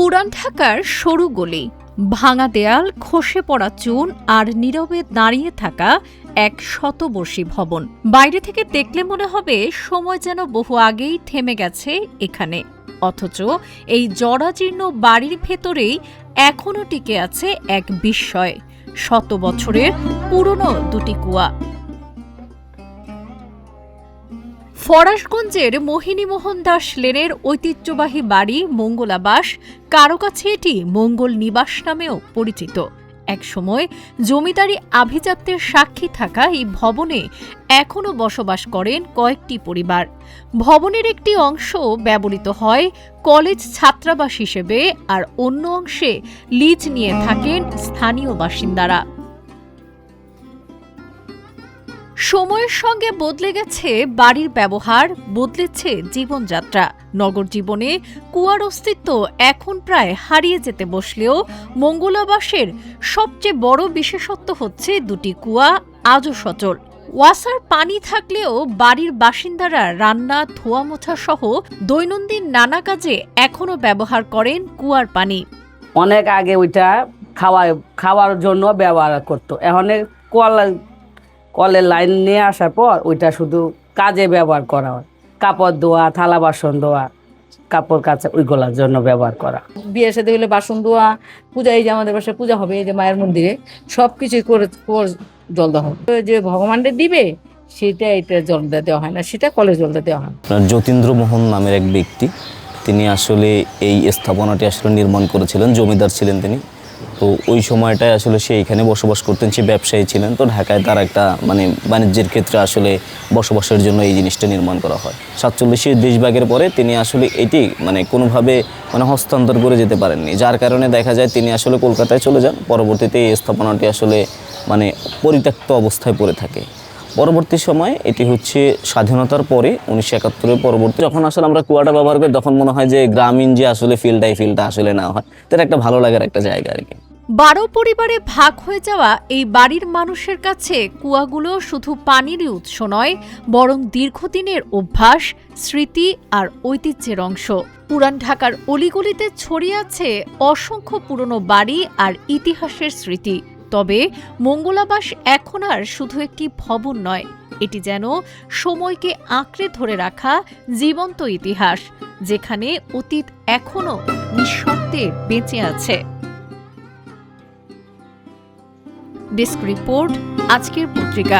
পুরান ঢাকার সরু গলি, ভাঙা দেয়াল, খসে পড়া চুন আর নীরবে দাঁড়িয়ে থাকা এক শতবর্ষী ভবন। বাইরে থেকে দেখলে মনে হবে সময় যেন বহু আগেই থেমে গেছে এখানে। অথচ এই জরাজীর্ণ বাড়ির ভেতরেই এখনো টিকে আছে এক বিস্ময়, 100 বছরের পুরনো দুটি কুয়া। ফরাশগঞ্জের মোহিনীমোহন দাস লেনের ঐতিহ্যবাহী বাড়ি মঙ্গলাবাস, কারো কাছে এটি মঙ্গল নিবাস নামেও পরিচিত। একসময় জমিদারি আভিজাত্যের সাক্ষী থাকা এই ভবনে এখনও বসবাস করেন কয়েকটি পরিবার। ভবনের একটি অংশ ব্যবহৃত হয় কলেজ ছাত্রাবাস হিসেবে, আর অন্য অংশে লিজ নিয়ে থাকেন স্থানীয় বাসিন্দারা। সময়ের সঙ্গে বদলে গেছে বাড়ির ব্যবহার, বদলেছে জীবনযাত্রা। নগর জীবনে কুয়ার অস্তিত্ব এখন প্রায় হারিয়ে যেতে বসলেও মঙ্গলাবাসের সবচেয়ে বড় বিশেষত্ব হচ্ছে দুটি কুয়া আজও সচল। ওয়াসার পানি থাকলেও বাড়ির বাসিন্দারা রান্না, ধোয়া মোছা সহ দৈনন্দিন নানা কাজে এখনও ব্যবহার করেন কুয়ার পানি। অনেক আগে ওইটা খাওয়ার জন্য ব্যবহার করতো। এখন কলের লাইন নিয়ে আসার পর ওইটা শুধু কাজে ব্যবহার করা হয়। কাপড় ধোয়া, থালা বাসন ধোয়া, কাপড় কাচা, ওইগুলোর জন্য ব্যবহার করা। বিয়ের সাথে হলে বাসন ধোয়া, পূজা, এই যে আমাদের বাসায় পূজা হবে, এই যে মায়ের মন্দিরে, সব কিছুই করে জল দেওয়া হবে। যে ভগবানকে দিবে সেটা এটা জল দেওয়া হয় না, সেটা কলে জল দেওয়া হয়। যতীন্দ্রমোহন নামের এক ব্যক্তি, তিনি আসলে এই স্থাপনাটি আসলে নির্মাণ করেছিলেন। জমিদার ছিলেন তিনি। তো ওই সময়টায় আসলে সে এখানে বসবাস করতেন, সে ব্যবসায়ী ছিলেন। তো ঢাকায় তার একটা বাণিজ্যের ক্ষেত্রে আসলে বসবাসের জন্য এই জিনিসটা নির্মাণ করা হয়। 47 দেশভাগের পরে তিনি আসলে এটি কোনোভাবে হস্তান্তর করে যেতে পারেননি, যার কারণে দেখা যায় তিনি আসলে কলকাতায় চলে যান। পরবর্তীতে এই স্থাপনাটি আসলে পরিত্যক্ত অবস্থায় পড়ে থাকে। পরবর্তী সময়ে এটি হচ্ছে স্বাধীনতার পরে 1971 পরবর্তী যখন আসলে আমরা কুয়াটা ব্যবহার করি, তখন মনে হয় যে গ্রামীণ যে আসলে ফিলটা আসলে না হয়, তার একটা ভালো লাগার একটা জায়গা আর কি। 12 পরিবারে ভাগ হয়ে যাওয়া এই বাড়ির মানুষের কাছে কুয়াগুলো শুধু পানিরই উৎস নয়, বরং দীর্ঘদিনের অভ্যাস, স্মৃতি আর ঐতিহ্যের অংশ। পুরান ঢাকার অলিগলিতে ছড়িয়ে আছে অসংখ্য পুরনো বাড়ি আর ইতিহাসের স্মৃতি। তবে মঙ্গলাবাস এখন আর শুধু একটি ভবন নয়, এটি যেন সময়কে আঁকড়ে ধরে রাখা জীবন্ত ইতিহাস, যেখানে অতীত এখনো নিঃশব্দে বেঁচে আছে। ডেস্ক রিপোর্ট, আজকের পত্রিকা।